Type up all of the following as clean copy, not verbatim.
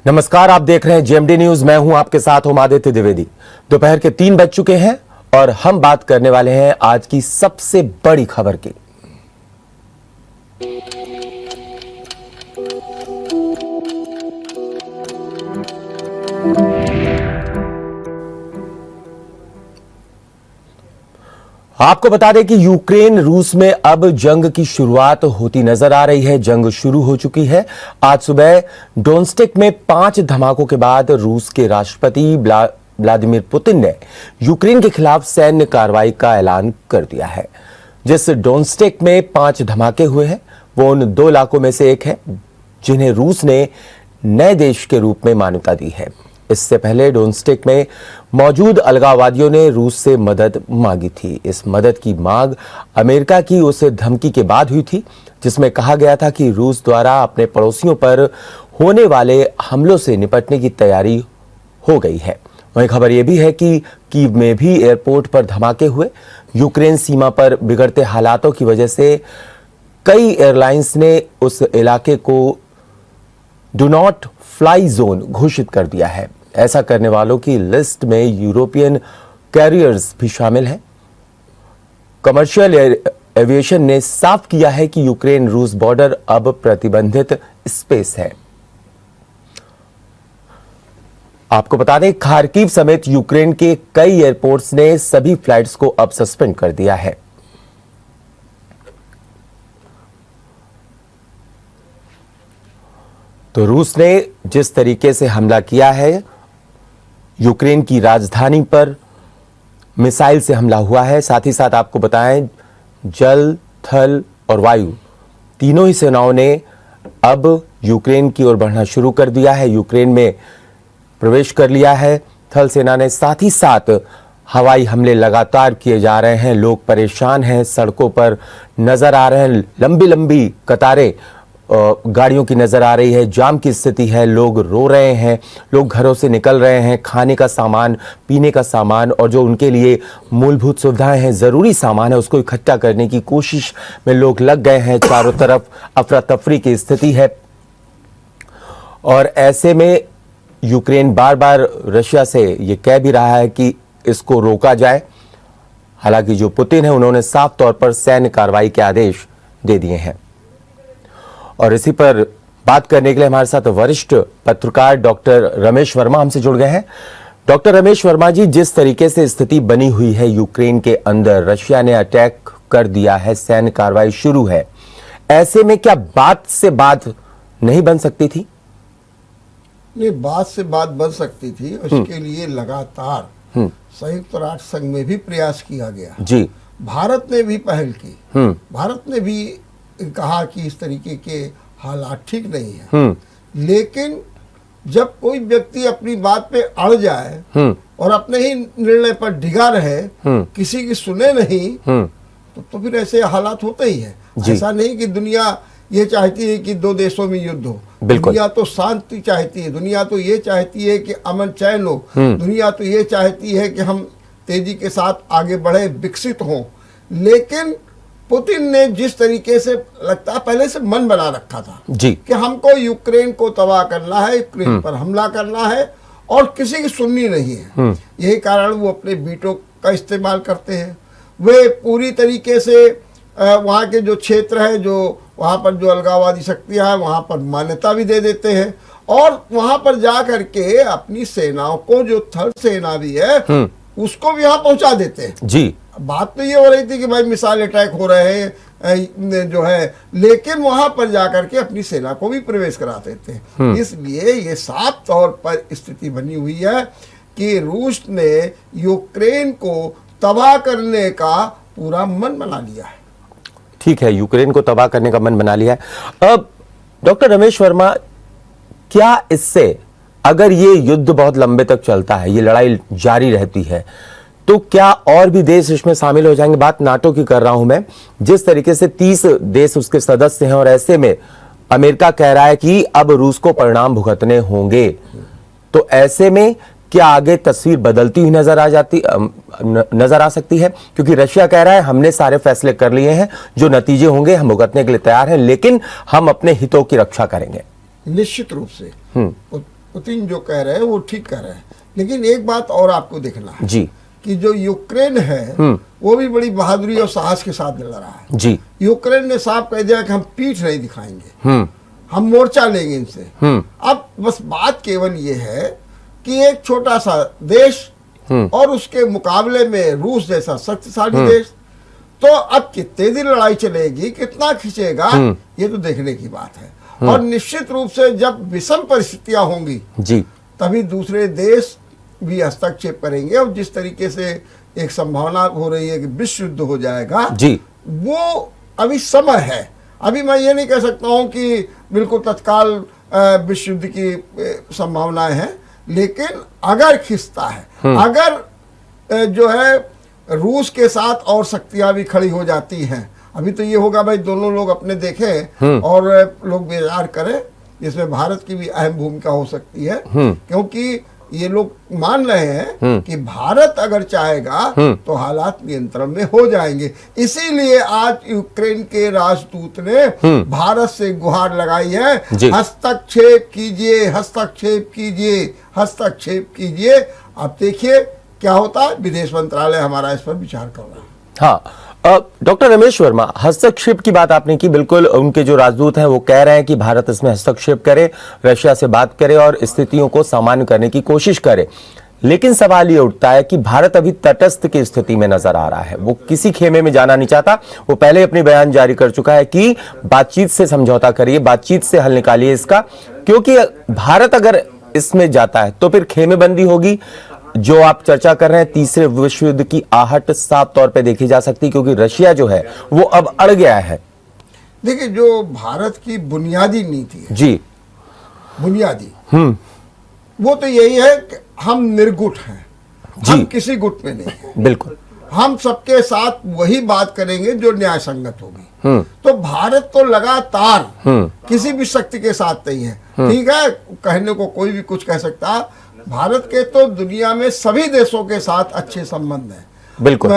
नमस्कार, आप देख रहे हैं जेएमडी न्यूज। मैं हूं आपके साथ आदित्य द्विवेदी। दोपहर के 3 बज चुके हैं और हम बात करने वाले हैं आज की सबसे बड़ी खबर की। आपको बता दें कि यूक्रेन रूस में अब जंग की शुरुआत होती नजर आ रही है। जंग शुरू हो चुकी है। आज सुबह डोनेस्टिक में 5 धमाकों के बाद रूस के राष्ट्रपति व्लादिमीर पुतिन ने यूक्रेन के खिलाफ सैन्य कार्रवाई का ऐलान कर दिया है। जिस डोनेस्टिक में 5 धमाके हुए हैं वो उन 2 इलाकों में से एक है जिन्हें रूस ने नए देश के रूप में मान्यता दी है। इससे पहले डोनेस्टिक में मौजूद अलगाववादियों ने रूस से मदद मांगी थी। इस मदद की मांग अमेरिका की उस धमकी के बाद हुई थी जिसमें कहा गया था कि रूस द्वारा अपने पड़ोसियों पर होने वाले हमलों से निपटने की तैयारी हो गई है। वहीं खबर यह भी है कि कीव में भी एयरपोर्ट पर धमाके हुए। यूक्रेन सीमा पर बिगड़ते हालातों की वजह से कई एयरलाइंस ने उस इलाके को डू नॉट फ्लाई जोन घोषित कर दिया है। ऐसा करने वालों की लिस्ट में यूरोपियन कैरियर्स भी शामिल हैं। कमर्शियल एविएशन ने साफ किया है कि यूक्रेन रूस बॉर्डर अब प्रतिबंधित स्पेस है। आपको बता दें, खार्किव समेत यूक्रेन के कई एयरपोर्ट्स ने सभी फ्लाइट्स को अब सस्पेंड कर दिया है। तो रूस ने जिस तरीके से हमला किया है, यूक्रेन की राजधानी पर मिसाइल से हमला हुआ है। साथ ही साथ आपको बताएं, जल, थल और वायु तीनों ही सेनाओं ने अब यूक्रेन की ओर बढ़ना शुरू कर दिया है, यूक्रेन में प्रवेश कर लिया है। थल सेना ने साथ ही साथ हवाई हमले लगातार किए जा रहे हैं। लोग परेशान हैं, सड़कों पर नजर आ रहे हैं, लंबी लंबी कतारें गाड़ियों की नजर आ रही है, जाम की स्थिति है, लोग रो रहे हैं, लोग घरों से निकल रहे हैं। खाने का सामान, पीने का सामान और जो उनके लिए मूलभूत सुविधाएं हैं, जरूरी सामान है, उसको इकट्ठा करने की कोशिश में लोग लग गए हैं। चारों तरफ अफरा तफरी की स्थिति है और ऐसे में यूक्रेन बार बार रशिया से ये कह भी रहा है कि इसको रोका जाए। हालांकि जो पुतिन है उन्होंने साफ तौर पर सैन्य कार्रवाई के आदेश दे दिए हैं। और इसी पर बात करने के लिए हमारे साथ वरिष्ठ पत्रकार डॉक्टर रमेश वर्मा हमसे जुड़ गए हैं। डॉक्टर रमेश वर्मा जी, जिस तरीके से स्थिति बनी हुई है यूक्रेन के अंदर, रशिया ने अटैक कर दिया है, सैन्य कार्रवाई शुरू है, ऐसे में क्या बात से बात नहीं बन सकती थी? नहीं, बात से बात बन सकती थी। उसके लिए लगातार संयुक्त राष्ट्र संघ में भी प्रयास किया गया जी। भारत ने भी पहल की। भारत ने भी कहा कि इस तरीके के हालात ठीक नहीं है। लेकिन जब कोई व्यक्ति अपनी बात पे अड़ जाए और अपने ही निर्णय पर डिगा रहे, किसी की सुने नहीं, तो फिर ऐसे हालात होते ही है। ऐसा नहीं कि दुनिया ये चाहती है कि 2 देशों में युद्ध हो। दुनिया तो शांति चाहती है, दुनिया तो ये चाहती है कि अमन चैन हो, दुनिया तो ये चाहती है कि हम तेजी के साथ आगे बढ़े, विकसित हों। लेकिन पुतिन ने जिस तरीके से लगता है पहले से मन बना रखा था जी कि हमको यूक्रेन को तबाह करना है, यूक्रेन पर हमला करना है और किसी की सुननी नहीं है। यही कारण वो अपने वीटो का इस्तेमाल करते हैं। वे पूरी तरीके से वहाँ के जो क्षेत्र है, जो वहाँ पर जो अलगाववादी शक्तियाँ हैं, वहाँ पर मान्यता भी दे देते हैं और वहाँ पर जा करके अपनी सेनाओं को, जो थल सेना भी है, उसको भी वहाँ पहुँचा देते हैं जी। बात तो ये हो रही थी कि भाई मिसाइल अटैक हो रहे हैं जो है, लेकिन वहां पर जाकर के अपनी सेना को भी प्रवेश करा देते हैं। इसलिए ये साफ तौर पर स्थिति बनी हुई है कि रूस ने यूक्रेन को तबाह करने का पूरा मन बना लिया है। ठीक है, यूक्रेन को तबाह करने का मन बना लिया है। अब डॉक्टर रमेश वर्मा, क्या इससे अगर ये युद्ध बहुत लंबे तक चलता है, ये लड़ाई जारी रहती है, तो क्या और भी देश इसमें शामिल हो जाएंगे? बात नाटो की कर रहा हूं मैं। जिस तरीके से 30 देश उसके सदस्य हैं और ऐसे में अमेरिका कह रहा है कि अब रूस को परिणाम भुगतने होंगे, तो ऐसे में क्या आगे तस्वीर बदलती हुई नजर आ सकती है? क्योंकि रशिया कह रहा है हमने सारे फैसले कर लिए हैं, जो नतीजे होंगे हम भुगतने के लिए तैयार हैं, लेकिन हम अपने हितों की रक्षा करेंगे। निश्चित रूप से पुतिन जो कह रहे हैं वो ठीक कह रहे हैं, लेकिन एक बात और आपको देखना है जी कि जो यूक्रेन है वो भी बड़ी बहादुरी और साहस के साथ लड़ रहा है। जी यूक्रेन ने साफ कह दिया कि हम पीठ नहीं दिखाएंगे, हम मोर्चा लेंगे इनसे। अब बस बात केवल ये है कि एक छोटा सा देश और उसके मुकाबले में रूस जैसा शक्तिशाली देश, तो अब कितने दिन लड़ाई चलेगी, कितना खींचेगा, ये तो देखने की बात है। और निश्चित रूप से जब विषम परिस्थितियां होंगी जी तभी दूसरे देश भी हस्तक्षेप करेंगे, और जिस तरीके से एक संभावना हो रही है कि विश्व युद्ध हो जाएगा जी वो अभी समय है। अभी मैं ये नहीं कह सकता हूं कि बिल्कुल तत्काल विश्व युद्ध की संभावनाएं हैं, लेकिन अगर खिसता है, अगर जो है रूस के साथ और शक्तियां भी खड़ी हो जाती हैं, अभी तो ये होगा भाई दोनों लोग अपने देखें और लोग विचार करें, जिसमें भारत की भी अहम भूमिका हो सकती है, क्योंकि ये लोग मान रहे हैं कि भारत अगर चाहेगा तो हालात नियंत्रण में हो जाएंगे। इसीलिए आज यूक्रेन के राजदूत ने भारत से गुहार लगाई है, हस्तक्षेप कीजिए, हस्तक्षेप कीजिए, हस्तक्षेप कीजिए। अब देखिए क्या होता है, विदेश मंत्रालय हमारा इस पर विचार कर रहा है। हाँ, डॉक्टर रमेश वर्मा, हस्तक्षेप की बात आपने की, बिल्कुल उनके जो राजदूत हैं वो कह रहे हैं कि भारत इसमें हस्तक्षेप करे, रशिया से बात करे और स्थितियों को सामान्य करने की कोशिश करे। लेकिन सवाल ये उठता है कि भारत अभी तटस्थ की स्थिति में नजर आ रहा है, वो किसी खेमे में जाना नहीं चाहता। वो पहले अपनी बयान जारी कर चुका है कि बातचीत से समझौता करिए, बातचीत से हल निकालिए इसका, क्योंकि भारत अगर इसमें जाता है तो फिर खेमेबंदी होगी। जो आप चर्चा कर रहे हैं तीसरे विश्व युद्ध की आहट साफ तौर पे देखी जा सकती है, क्योंकि रशिया जो है वो अब अड़ गया है। देखिए, जो भारत की बुनियादी नीति है जी, बुनियादी वो तो यही है कि हम निर्गुट हैं, हम किसी गुट में नहीं हैं। बिल्कुल, हम सबके साथ वही बात करेंगे जो न्याय संगत होगी। तो भारत तो लगातार किसी भी शक्ति के साथ नहीं है। ठीक है, कहने को कोई भी कुछ कह सकता, भारत के तो दुनिया में सभी देशों के साथ अच्छे संबंध हैं। बिल्कुल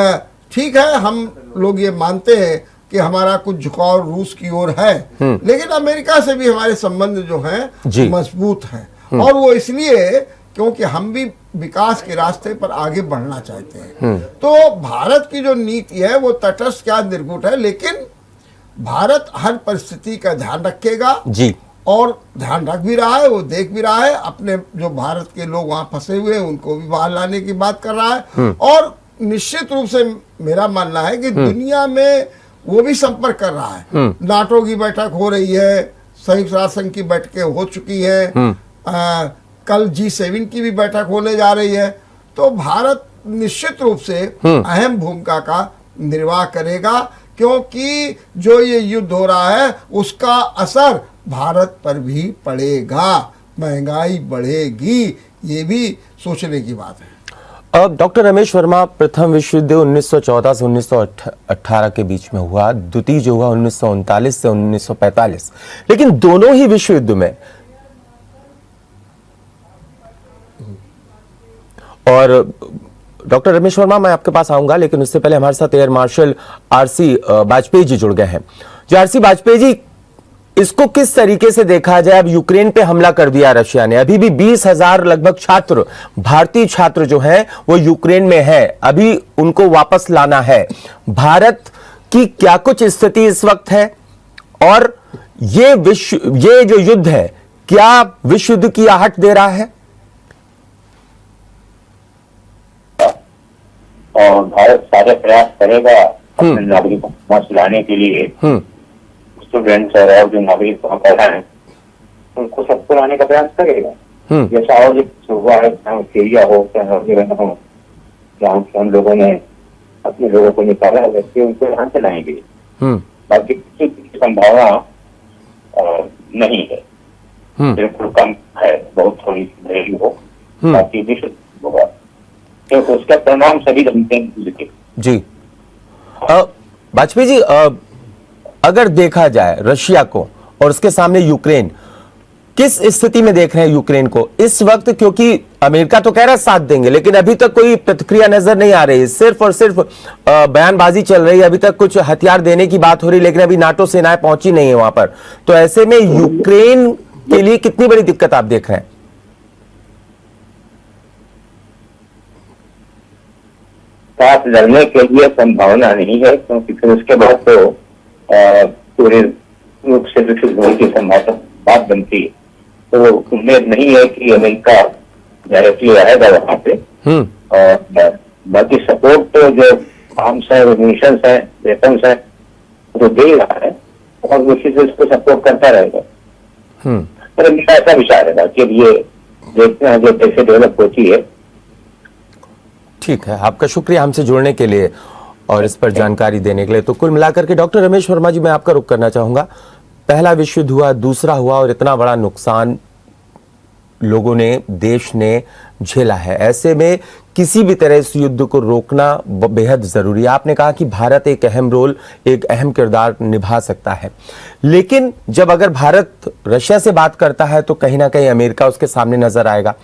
ठीक है, हम लोग ये मानते हैं कि हमारा कुछ झुकाव रूस की ओर है, लेकिन अमेरिका से भी हमारे संबंध जो हैं मजबूत हैं, और वो इसलिए क्योंकि हम भी विकास के रास्ते पर आगे बढ़ना चाहते हैं। तो भारत की जो नीति है वो तटस्थ क्या निर्गुट है, लेकिन भारत हर परिस्थिति का ध्यान रखेगा जी, और ध्यान रख भी रहा है, वो देख भी रहा है। अपने जो भारत के लोग वहां फंसे हुए हैं उनको भी बाहर लाने की बात कर रहा है, और निश्चित रूप से मेरा मानना है कि दुनिया में वो भी संपर्क कर रहा है। नाटो की बैठक हो रही है, संयुक्त राष्ट्र संघ की बैठकें हो चुकी है, कल G7 की भी बैठक होने जा रही है। तो भारत निश्चित रूप से अहम भूमिका का निर्वाह करेगा, क्योंकि जो ये युद्ध हो रहा है उसका असर भारत पर भी पड़ेगा, महंगाई बढ़ेगी, ये भी सोचने की बात है। अब डॉक्टर रमेश वर्मा, प्रथम विश्व युद्ध 1914 से 1918 के बीच में हुआ, द्वितीय जो हुआ 1939 से 1945, लेकिन दोनों ही विश्व युद्ध में और डॉक्टर रमेश वर्मा, मैं आपके पास आऊंगा, लेकिन उससे पहले हमारे साथ air marshal RC Vajpayee ji जुड़ गए हैं। जो आरसी वाजपेयी जी, इसको किस तरीके से देखा जाए? अब यूक्रेन पे हमला कर दिया रशिया ने, अभी भी 20,000 लगभग छात्र, भारतीय छात्र जो हैं वो यूक्रेन में है, अभी उनको वापस लाना है। भारत की क्या कुछ स्थिति इस वक्त है, और ये जो युद्ध है क्या विश्व युद्ध की आहट दे रहा है? और भारत सारे प्रयास करेगा अपने नागरिकों को वहां लाने के लिए। स्टूडेंट्स और जो नागरिक वहां पर हैं उनको सबको लाने का प्रयास करेगा, जैसा और हुआ है सीरिया हो, चाहे हो, जहाँ से हम लोगों ने अपने लोगों को निकाला है, वैसे उनको यहाँ से लाएंगे। बाकी किसी की संभावना नहीं है, बिल्कुल कम है, बहुत थोड़ी घरेलू हो, बाकी विश्व होगा, तो उसका परिणाम सभी जनते हैं। जी, वाजपेयी जी, अगर देखा जाए रशिया को और उसके सामने यूक्रेन, किस स्थिति में देख रहे हैं यूक्रेन को इस वक्त? क्योंकि अमेरिका तो कह रहा है साथ देंगे, लेकिन अभी तक कोई प्रतिक्रिया नजर नहीं आ रही है, सिर्फ और सिर्फ बयानबाजी चल रही है। अभी तक कुछ हथियार देने की बात हो रही, लेकिन अभी नाटो सेनाएं पहुंची नहीं है वहां पर। तो ऐसे में यूक्रेन के लिए कितनी बड़ी दिक्कत आप देख रहे हैं? साथ लड़ने के लिए संभावना नहीं है, क्योंकि फिर उसके बाद तो पूरे रूप से विकसित होने की संभावना बात बनती है। तो उम्मीद नहीं है कि अमेरिका डायरेक्टली आएगा वहां पे। और बाकी सपोर्ट तो जो आर्म्स है, मिशंस है, वेपन्स है, तो दे रहा है और उसी से उसको सपोर्ट करता रहेगा। पर मेरा ऐसा विचार है कि ये देखते हैं जो कैसे डेवलप होती है। ठीक है, आपका शुक्रिया हमसे जुड़ने के लिए और इस पर जानकारी देने के लिए। तो कुल मिलाकर के डॉक्टर रमेश वर्मा जी, मैं आपका रुख करना चाहूंगा। पहला विश्व युद्ध हुआ, दूसरा हुआ और इतना बड़ा नुकसान लोगों ने, देश ने झेला है। ऐसे में किसी भी तरह इस युद्ध को रोकना बेहद जरूरी है। आपने कहा कि भारत एक अहम रोल, एक अहम किरदार निभा सकता है, लेकिन जब अगर भारत रशिया से बात करता है तो कहीं ना कहीं अमेरिका उसके सामने नजर आएगा।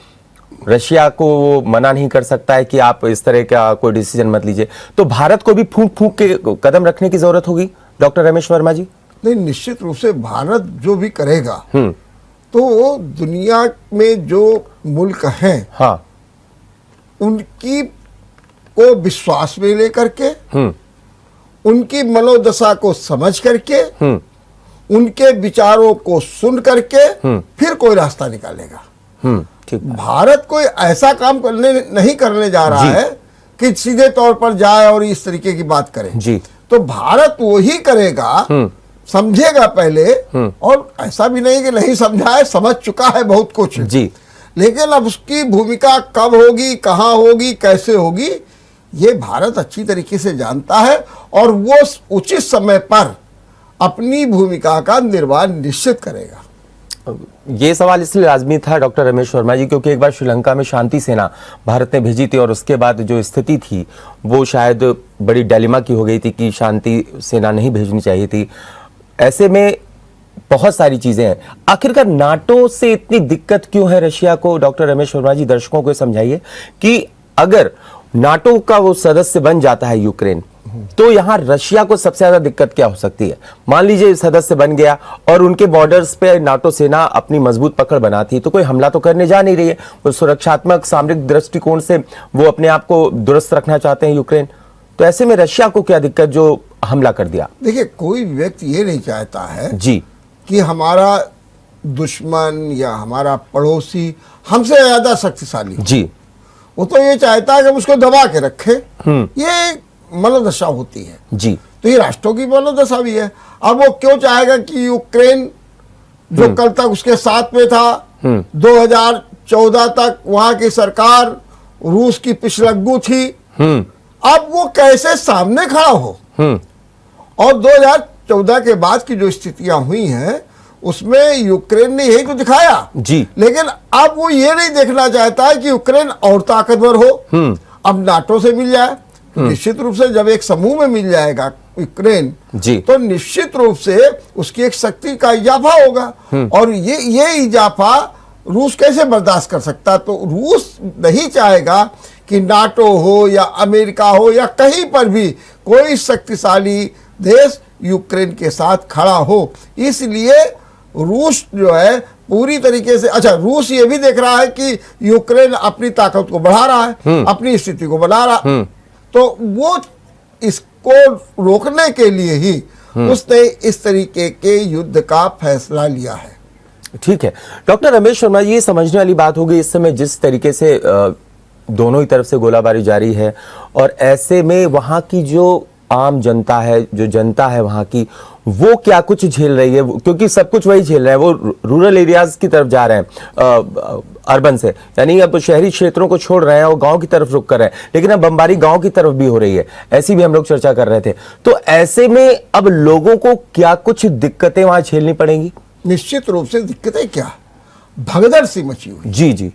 रशिया को वो मना नहीं कर सकता है कि आप इस तरह का कोई डिसीजन मत लीजिए। तो भारत को भी फूंक फूंक के कदम रखने की जरूरत होगी डॉक्टर रमेश वर्मा जी। नहीं, निश्चित रूप से भारत जो भी करेगा तो दुनिया में जो मुल्क हैं, हाँ, उनकी को विश्वास में लेकर के, उनकी मनोदशा को समझ करके, उनके विचारों को सुन करके फिर कोई रास्ता निकालेगा। ठीक। भारत कोई ऐसा काम नहीं करने जा रहा है कि सीधे तौर पर जाए और इस तरीके की बात करे जी। तो भारत वही करेगा, समझेगा पहले, और ऐसा भी नहीं कि नहीं समझा है, समझ चुका है बहुत कुछ जी। लेकिन अब उसकी भूमिका कब होगी, कहाँ होगी, कैसे होगी, ये भारत अच्छी तरीके से जानता है और वो उचित समय पर अपनी भूमिका का निर्वाह निश्चित करेगा। ये सवाल इसलिए लाजमी था डॉक्टर रमेश वर्मा जी, क्योंकि एक बार श्रीलंका में शांति सेना भारत ने भेजी थी और उसके बाद जो स्थिति थी वो शायद बड़ी डिलेमा की हो गई थी कि शांति सेना नहीं भेजनी चाहिए थी। ऐसे में बहुत सारी चीजें हैं। आखिरकार नाटो से इतनी दिक्कत क्यों है रशिया को? डॉक्टर रमेश वर्मा जी, दर्शकों को समझाइए कि अगर नाटो का वो सदस्य बन जाता है यूक्रेन, तो यहां रशिया को सबसे ज्यादा दिक्कत क्या हो सकती है? मान लीजिए सदस्य बन गया और उनके बॉर्डर्स पे नाटो सेना अपनी मजबूत पकड़ बनाती है, तो कोई हमला तो करने जा नहीं रही है। वो सुरक्षात्मक सामरिक दृष्टिकोण से वो अपने आप को दुरुस्त रखना चाहते हैं यूक्रेन। तो ऐसे में रशिया को क्या दिक्कत जो हमला कर दिया? देखिए, कोई व्यक्ति ये नहीं चाहता है जी कि हमारा दुश्मन या हमारा पड़ोसी हमसे ज्यादा शक्तिशाली। जी। वो तो ये चाहता है कि हम उसको दबा के रखे। ये मनोदशा होती है जी। तो ये राष्ट्रों की मनोदशा भी है। अब वो क्यों चाहेगा कि यूक्रेन जो कल तक उसके साथ में था, 2014 तक वहां की सरकार रूस की पिछलग्गू थी, अब वो कैसे सामने खड़ा हो? और 2014 के बाद की जो स्थितियां हुई हैं उसमें यूक्रेन ने यही तो दिखाया जी। लेकिन अब वो ये नहीं देखना चाहता है कि यूक्रेन और ताकतवर हो, अब नाटो से मिल जाए। निश्चित रूप से जब एक समूह में मिल जाएगा यूक्रेन जी, तो निश्चित रूप से उसकी एक शक्ति का इजाफा होगा। और ये इजाफा रूस कैसे बर्दाश्त कर सकता? तो रूस नहीं चाहेगा कि नाटो हो या अमेरिका हो या कहीं पर भी कोई शक्तिशाली देश यूक्रेन के साथ खड़ा हो। इसलिए रूस जो है पूरी तरीके से, अच्छा, रूस ये भी देख रहा है कि यूक्रेन अपनी ताकत को बढ़ा रहा है, अपनी स्थिति को बना रहा, तो वो इसको रोकने के लिए ही उसने इस तरीके के युद्ध का फैसला लिया है। ठीक है डॉक्टर रमेश वर्मा, ये समझने वाली बात होगी इस समय जिस तरीके से दोनों ही तरफ से गोलाबारी जारी है और ऐसे में वहां की जो आम जनता है, जो जनता है वहां की, वो क्या कुछ झेल रही है? क्योंकि सब कुछ वही झेल रहे हैं, वो रूरल एरियाज की तरफ जा रहे हैं अर्बन से, यानी अब शहरी क्षेत्रों को छोड़ रहे हैं और गांव की तरफ रुक कर रहे हैं, लेकिन अब बमबारी गांव की तरफ भी हो रही है, ऐसी भी हम लोग चर्चा कर रहे थे। तो ऐसे में अब लोगों को क्या कुछ दिक्कतें वहां झेलनी पड़ेंगी? निश्चित रूप से दिक्कतें क्या, भगदड़ सी मची हुई, जी जी,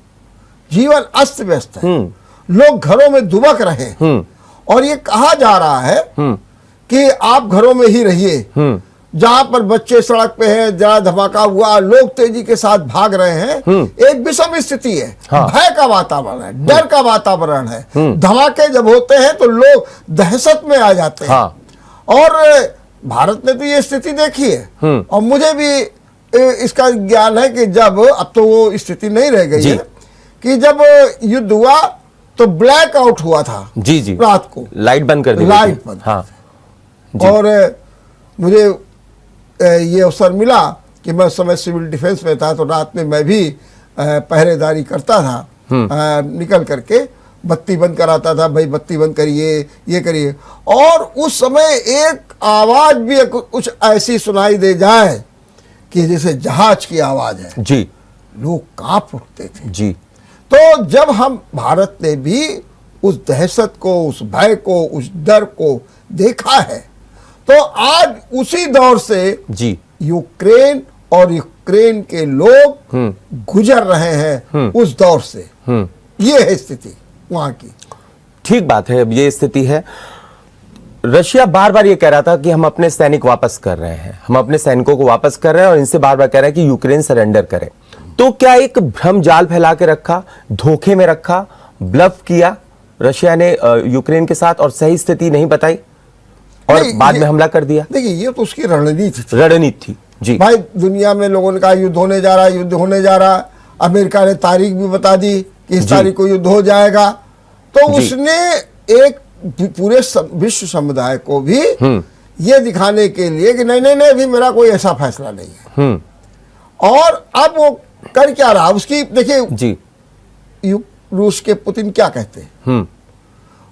जीवन अस्त व्यस्त है, लोग घरों में दुबक रहे हैं और ये कहा जा रहा है कि आप घरों में ही रहिए। जहां पर बच्चे सड़क पे हैं, जहां धमाका हुआ, लोग तेजी के साथ भाग रहे हैं, एक विषम स्थिति है। हाँ। भय का वातावरण है, डर का वातावरण है। धमाके जब होते हैं तो लोग दहशत में आ जाते हैं। हाँ। और भारत ने तो ये स्थिति देखी है और मुझे भी इसका ज्ञान है कि जब, अब तो वो स्थिति नहीं रह गई है, कि जब युद्ध हुआ तो ब्लैक आउट हुआ था जी जी, रात को, लाइट बंद कर दी गई लाइट थी। बंद। हाँ जी। और मुझे ये अवसर मिला कि मैं उस समय सिविल डिफेंस में था, तो रात में मैं भी पहरेदारी करता था, निकल करके बत्ती बंद कराता था, भाई बत्ती बंद करिए, ये करिए। और उस समय एक आवाज भी कुछ ऐसी सुनाई दे जाए कि जैसे जहाज की आवाज है, जी लोग कांप उठते थे। जी तो जब हम भारत ने भी उस दहशत को, उस भय को, उस डर को देखा है, तो आज उसी दौर से जी यूक्रेन और यूक्रेन के लोग गुजर रहे हैं उस दौर से। ये है स्थिति वहां की। ठीक बात है, ये स्थिति है। रशिया बार बार ये कह रहा था कि हम अपने सैनिक वापस कर रहे हैं, हम अपने सैनिकों को वापस कर रहे हैं, और इनसे बार बार कह रहे हैं कि यूक्रेन सरेंडर करे। तो क्या एक भ्रम जाल फैला के रखा, धोखे में रखा, ब्लफ किया रशिया ने यूक्रेन के साथ, और सही स्थिति नहीं बताई और बाद में हमला कर दिया? देखिए, ये तो उसकी रणनीति थी। रणनीति थी जी। भाई दुनिया में लोगों ने कहा युद्ध होने जा रहा है, युद्ध होने जा रहा है। अमेरिका ने तारीख भी बता दी कि इस तारीख को युद्ध हो जाएगा। तो उसने एक पूरे विश्व समुदाय को भी ये दिखाने के लिए कि नहीं नहीं नहीं, अभी मेरा कोई ऐसा फैसला नहीं है। और अब वो कर क्या रहा, उसकी देखिए जी, रूस के पुतिन क्या कहते हैं?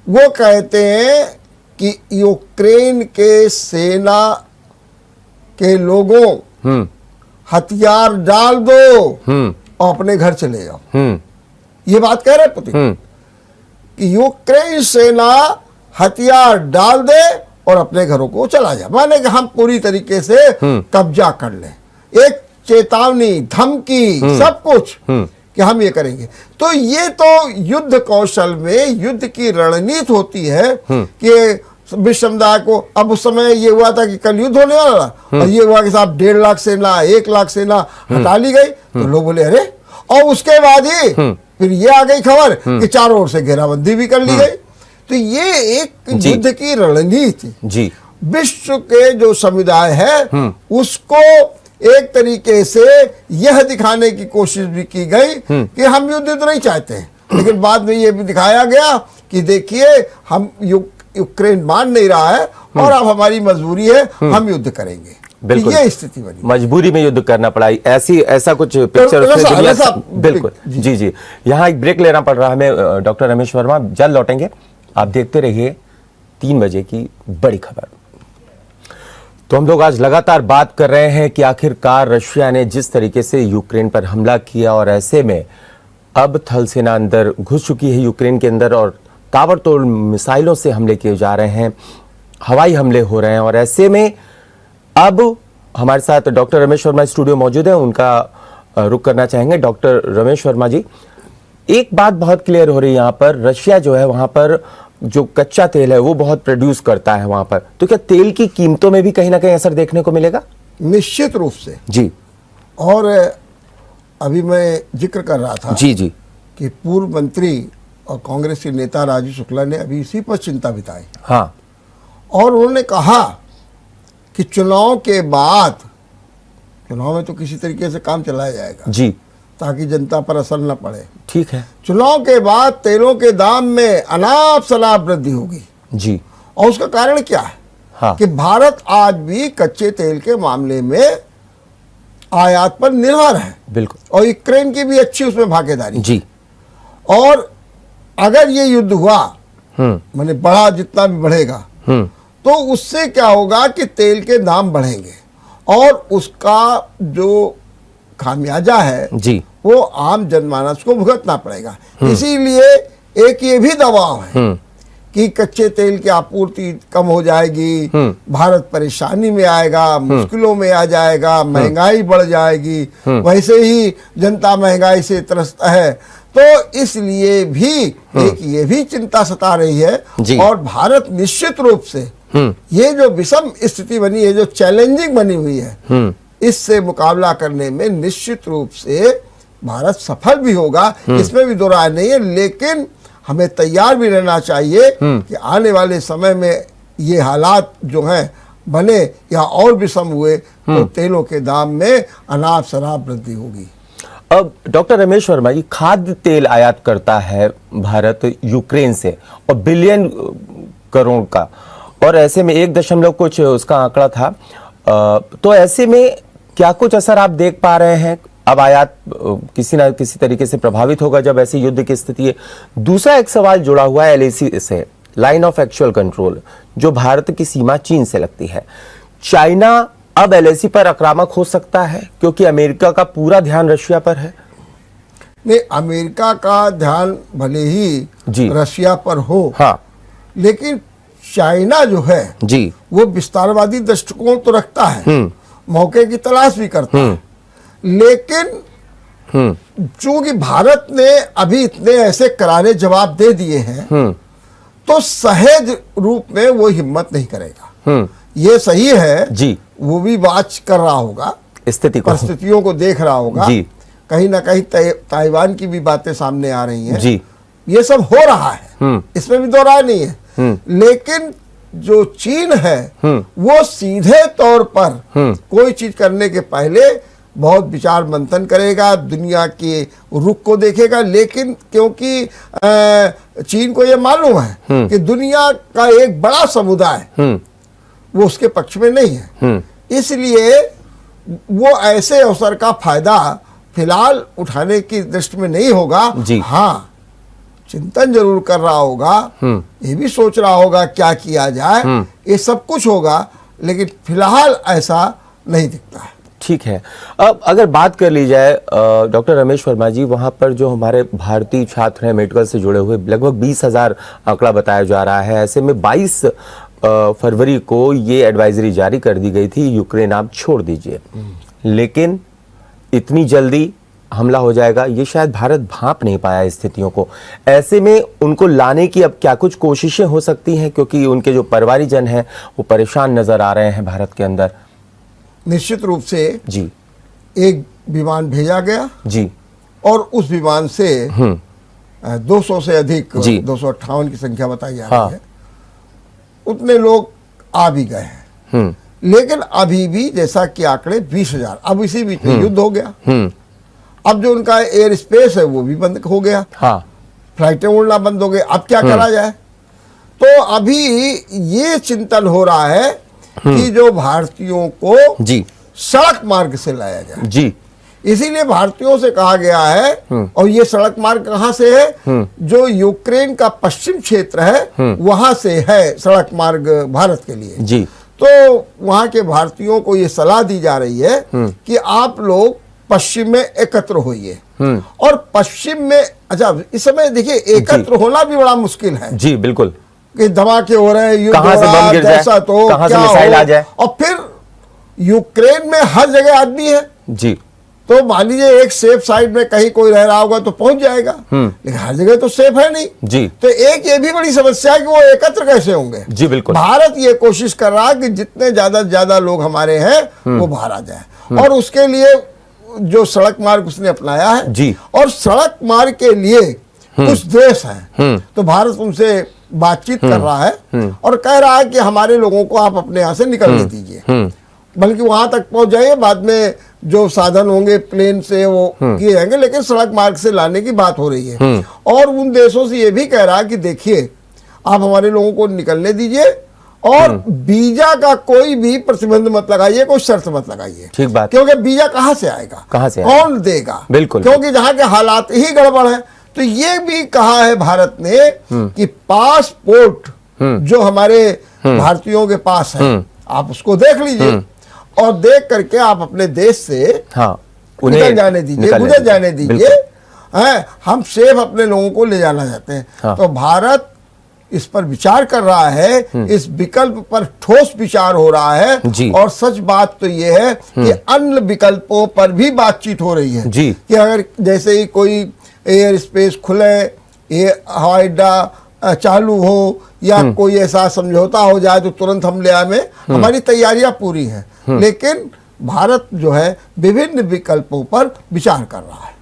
वो कहते हैं कि यूक्रेन के सेना के लोगों हथियार डाल दो और अपने घर चले जाओ। ये बात कह रहे पुतिन कि यूक्रेन सेना हथियार डाल दे और अपने घरों को चला जाए, माने कि हम पूरी तरीके से कब्जा कर लें। एक चेतावनी, धमकी, सब कुछ कि हम ये करेंगे। तो ये तो युद्ध कौशल में युद्ध की रणनीति होती है कि विश्व समुदाय को, अब उस समय ये हुआ था कि कल युद्ध होने वाला, और ये हुआ कि साहब 1.5 लाख सेना, 1 लाख सेना हटा ली गई। तो लोग बोले अरे, और उसके बाद ही फिर ये आ गई खबर कि चारों ओर से घेराबंदी भी कर ली गई। तो ये एक युद्ध की रणनीति जी, विश्व के जो समुदाय है उसको एक तरीके से यह दिखाने की कोशिश भी की गई कि हम युद्ध तो नहीं चाहते हैं, लेकिन बाद में ये भी दिखाया गया कि देखिए हम यूक्रेन मान नहीं रहा है और अब हमारी मजबूरी है, हम युद्ध करेंगे। बिल्कुल, ये स्थिति बनी, मजबूरी में युद्ध करना पड़ा। ऐसा कुछ पिक्चर बिल्कुल जी जी। यहाँ एक ब्रेक लेना पड़ रहा है हमें। डॉक्टर रमेश वर्मा जल्द लौटेंगे, आप देखते रहिए 3 बजे की बड़ी खबर। तो हम लोग आज लगातार बात कर रहे हैं कि आखिरकार रशिया ने जिस तरीके से यूक्रेन पर हमला किया, और ऐसे में अब थल सेना अंदर घुस चुकी है यूक्रेन के अंदर, और ताबड़तोड़ मिसाइलों से हमले किए जा रहे हैं, हवाई हमले हो रहे हैं। और ऐसे में अब हमारे साथ डॉक्टर रमेश वर्मा स्टूडियो मौजूद है, उनका रुख करना चाहेंगे। डॉक्टर रमेश वर्मा जी, एक बात बहुत क्लियर हो रही है यहाँ पर, रशिया जो है वहां पर जो कच्चा तेल है वो बहुत प्रोड्यूस करता है वहां पर, तो क्या तेल की कीमतों में भी कहीं ना कहीं असर देखने को मिलेगा? निश्चित रूप से जी। और अभी मैं जिक्र कर रहा था जी जी कि पूर्व मंत्री और कांग्रेस के नेता राजू शुक्ला ने अभी इसी पर चिंता बिताई। हाँ, और उन्होंने कहा कि चुनाव के बाद, चुनाव में तो किसी तरीके से काम चलाया जाएगा जी, ताकि जनता पर असर न पड़े। ठीक है चुनाव के बाद तेलों के दाम में अनाप शनाप वृद्धि होगी जी। और उसका कारण क्या है? हाँ, कि भारत आज भी कच्चे तेल के मामले में आयात पर निर्भर है, बिल्कुल, और यूक्रेन की भी अच्छी उसमें भागीदारी जी। और अगर ये युद्ध हुआ, माने बढ़ा, जितना भी बढ़ेगा, तो उससे क्या होगा कि तेल के दाम बढ़ेंगे, और उसका जो खामियाजा है जी, वो आम जनमानस को भुगतना पड़ेगा। इसीलिए एक ये भी दबाव है कि कच्चे तेल की आपूर्ति कम हो जाएगी, भारत परेशानी में आएगा, मुश्किलों में आ जाएगा, महंगाई बढ़ जाएगी, वैसे ही जनता महंगाई से त्रस्त है। तो इसलिए भी एक ये भी चिंता सता रही है। और भारत निश्चित रूप से ये जो विषम स्थिति बनी है, जो चैलेंजिंग बनी हुई है, इससे मुकाबला करने में निश्चित रूप से भारत सफल भी होगा, इसमें भी दो राय नहीं है। लेकिन हमें तैयार भी रहना चाहिए कि आने वाले समय में ये हालात जो हैं बने या और विषम हुए तो तेलों के दाम में अनाप शनाप वृद्धि होगी। अब डॉक्टर रमेश वर्मा जी, खाद्य तेल आयात करता है भारत यूक्रेन से और बिलियन करोड़ का, और ऐसे में 1 कुछ उसका आंकड़ा था। तो ऐसे में क्या कुछ असर आप देख पा रहे हैं? अब आयात किसी ना किसी तरीके से प्रभावित होगा जब ऐसी युद्ध की स्थिति है। दूसरा एक सवाल जुड़ा हुआ है LAC से, लाइन ऑफ एक्चुअल कंट्रोल, जो भारत की सीमा चीन से लगती है। चाइना अब LAC पर आक्रामक हो सकता है क्योंकि अमेरिका का पूरा ध्यान रशिया पर है। नहीं, अमेरिका का ध्यान भले ही जी। रशिया पर हो, हाँ लेकिन चाइना जो है जी, वो विस्तारवादी दृष्टिकोण तो रखता है, मौके की तलाश भी करता है, लेकिन चूंकि भारत ने अभी इतने ऐसे करारे जवाब दे दिए हैं तो सहज रूप में वो हिम्मत नहीं करेगा। ये सही है जी, वो भी वाच कर रहा होगा, स्थिति को, परिस्थितियों को देख रहा होगा जी। कहीं ना कहीं ताइवान की भी बातें सामने आ रही हैं जी। ये सब हो रहा है, इसमें भी दो राय नहीं है। लेकिन जो चीन है वो सीधे तौर पर कोई चीज करने के पहले बहुत विचार मंथन करेगा, दुनिया के रुख को देखेगा, लेकिन क्योंकि चीन को ये मालूम है कि दुनिया का एक बड़ा समुदाय वो उसके पक्ष में नहीं है, इसलिए वो ऐसे अवसर का फायदा फिलहाल उठाने की दृष्टि में नहीं होगा। जी। हाँ, चिंतन जरूर कर रहा होगा, ये भी सोच रहा होगा क्या किया जाए, ये सब कुछ होगा, लेकिन फिलहाल ऐसा नहीं दिखता है। ठीक है। अब अगर बात कर ली जाए डॉक्टर रमेश वर्मा जी, वहां पर जो हमारे भारतीय छात्र हैं मेडिकल से जुड़े हुए, लगभग 20,000 आंकड़ा बताया जा रहा है। ऐसे में 22 फरवरी को ये एडवाइजरी जारी कर दी गई थी, यूक्रेन आप छोड़ दीजिए, लेकिन इतनी जल्दी हमला हो जाएगा ये शायद भारत भांप नहीं पाया स्थितियों को। ऐसे में उनको लाने की अब क्या कुछ कोशिशें हो सकती हैं, क्योंकि उनके जो परिवारीजन हैं वो परेशान नजर आ रहे हैं भारत के अंदर। निश्चित रूप से जी, एक विमान भेजा गया जी, और उस विमान से 200 से अधिक, जी। 258 की संख्या बताई जा हाँ। रही है, उतने लोग आ भी गए हैं, लेकिन अभी भी जैसा कि आंकड़े 20,000, अब इसी बीच में युद्ध हो गया, अब जो उनका एयर स्पेस है वो भी बंद हो गया, हाँ, फ्लाइटें उड़ना बंद हो गई, अब क्या करा जाए। तो अभी ये चिंतन हो रहा है कि जो भारतीयों को जी, सड़क मार्ग से लाया जाए। जी, इसीलिए भारतीयों से कहा गया है, और ये सड़क मार्ग कहां से है, जो यूक्रेन का पश्चिम क्षेत्र है वहां से है सड़क मार्ग भारत के लिए। जी, तो वहां के भारतीयों को ये सलाह दी जा रही है कि आप लोग पश्चिम में एकत्र होइए, और पश्चिम में, अच्छा इस समय देखिए एकत्र होना भी बड़ा मुश्किल है जी, बिल्कुल, कि धमाके हो रहे हैं, युद्ध कहां हो से रहा बम है, गिर जाए, जैसा तो कहां से क्या मिसाइल हो, आ जाए। और फिर यूक्रेन में हर जगह आदमी है, जी, तो मान लीजिए एक सेफ साइड में कहीं कोई रह रहा होगा तो पहुंच जाएगा, लेकिन हर जगह तो सेफ है नहीं। जी, तो एक ये भी बड़ी समस्या है कि वो एकत्र कैसे होंगे। जी, बिल्कुल। भारत ये कोशिश कर रहा है कि जितने ज्यादा लोग हमारे हैं वो बाहर आ जाए, और उसके लिए जो सड़क मार्ग उसने अपनाया है, जी, और सड़क मार्ग के लिए कुछ देश हैं, तो भारत उनसे बातचीत कर रहा है और कह रहा है कि हमारे लोगों को आप अपने यहाँ से निकलने दीजिए, बल्कि वहां तक पहुंच जाइए, बाद में जो साधन होंगे प्लेन से वो किए जाएंगे, लेकिन सड़क मार्ग से लाने की बात हो रही है। और उन देशों से ये भी कह रहा है कि देखिए आप हमारे लोगों को निकलने दीजिए, और वीजा का कोई भी प्रतिबंध मत लगाइए, कोई शर्त मत लगाइए। ठीक बात। क्योंकि वीजा कहाँ से आएगा, कहाँ से आएगा? कौन देगा? बिल्कुल। क्योंकि जहाँ के हालात ही गड़बड़ है। तो ये भी कहा है भारत ने कि पासपोर्ट जो हमारे भारतीयों के पास है आप उसको देख लीजिए, और देख करके आप अपने देश से हाँ, निकल जाने दीजिए, गुजर जाने दीजिए। हम सेफ अपने लोगों को ले जाना चाहते हैं। हाँ। तो भारत इस पर विचार कर रहा है, इस विकल्प पर ठोस विचार हो रहा है, जी। और सच बात तो ये है कि अन्य विकल्पों पर भी बातचीत हो रही है, जी। कि अगर जैसे ही कोई एयर स्पेस खुले, ये हवाई अड्डा चालू हो, या कोई ऐसा समझौता हो जाए तो तुरंत हमले में हमारी तैयारियां पूरी हैं, लेकिन भारत जो है विभिन्न विकल्पों पर विचार कर रहा है।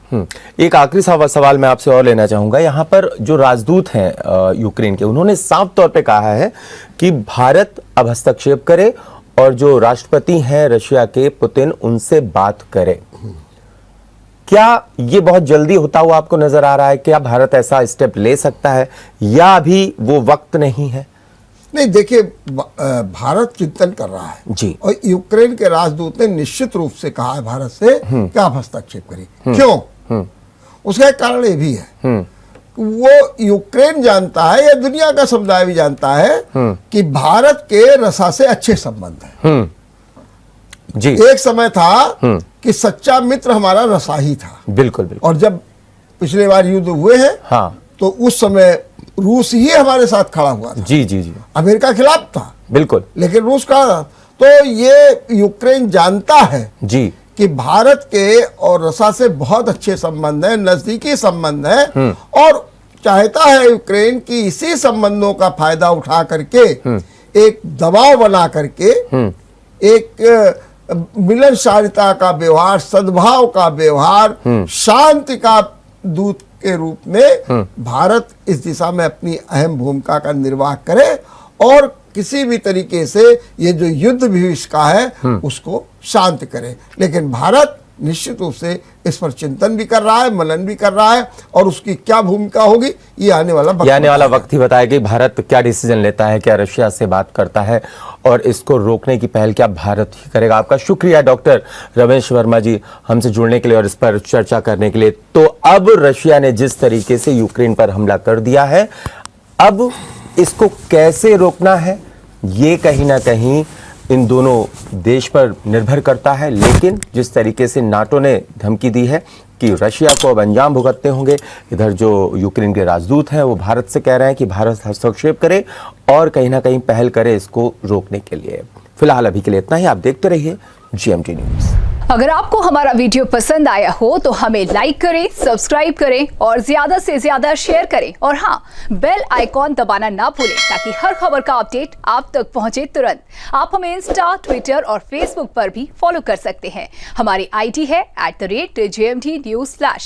एक आखिरी सवाल मैं आपसे और लेना चाहूंगा। यहाँ पर जो राजदूत हैं यूक्रेन के, उन्होंने साफ तौर पे कहा है कि भारत अब हस्तक्षेप करे और जो राष्ट्रपति हैं रशिया के पुतिन, उनसे बात करे। क्या ये बहुत जल्दी होता हुआ आपको नजर आ रहा है? क्या भारत ऐसा स्टेप ले सकता है या अभी वो वक्त नहीं है? नहीं, देखिए, भारत चिंतन कर रहा है जी। और यूक्रेन के राजदूत ने निश्चित रूप से कहा है भारत से कि आप हस्तक्षेप करिए। क्यों? उसका एक कारण ये भी है, वो यूक्रेन जानता है या दुनिया का समुदाय भी जानता है कि भारत के रसा से अच्छे संबंध है। जी। एक समय था कि सच्चा मित्र हमारा रसा ही था। बिल्कुल बिल्कुल। और जब पिछले बार युद्ध हुए हैं, हाँ, तो उस समय रूस ही हमारे साथ खड़ा हुआ था। जी जी जी, अमेरिका खिलाफ था, बिल्कुल, लेकिन रूस खड़ा था। तो ये यूक्रेन जानता है जी, कि भारत के और रसा से बहुत अच्छे संबंध है, नजदीकी संबंध है, और चाहता है यूक्रेन की इसी संबंधों का फायदा उठा करके एक दबाव बना करके एक मिलनसारिता का व्यवहार, सद्भाव का व्यवहार, शांति का दूत के रूप में भारत इस दिशा में अपनी अहम भूमिका का निर्वाह करे और किसी भी तरीके से ये जो युद्ध भविष्य है उसको शांत करे। लेकिन भारत निश्चित रूप से इस पर चिंतन भी कर रहा है, मनन भी कर रहा है, और उसकी क्या भूमिका होगी ये आने वाला वक्त ही बताएगा कि भारत क्या डिसीजन लेता है, क्या रशिया से बात करता है और इसको रोकने की पहल क्या भारत ही करेगा। आपका शुक्रिया डॉक्टर रमेश वर्मा जी हमसे जुड़ने के लिए और इस पर चर्चा करने के लिए। तो अब रशिया ने जिस तरीके से यूक्रेन पर हमला कर दिया है, अब इसको कैसे रोकना है ये कहीं ना कहीं इन दोनों देश पर निर्भर करता है। लेकिन जिस तरीके से नाटो ने धमकी दी है कि रशिया को अब अंजाम भुगतने होंगे, इधर जो यूक्रेन के राजदूत हैं वो भारत से कह रहे हैं कि भारत हस्तक्षेप करे और कहीं ना कहीं पहल करे इसको रोकने के लिए। फिलहाल अभी के लिए इतना ही। आप देखते रहिए GMT न्यूज़। अगर आपको हमारा वीडियो पसंद आया हो तो हमें लाइक करें, सब्सक्राइब करें और ज्यादा से ज्यादा शेयर करें। और हाँ, बेल आइकॉन दबाना ना भूलें ताकि हर खबर का अपडेट आप तक पहुंचे तुरंत। आप हमें इंस्टा, ट्विटर और फेसबुक पर भी फॉलो कर सकते हैं। हमारी ID है @GMT News Flash।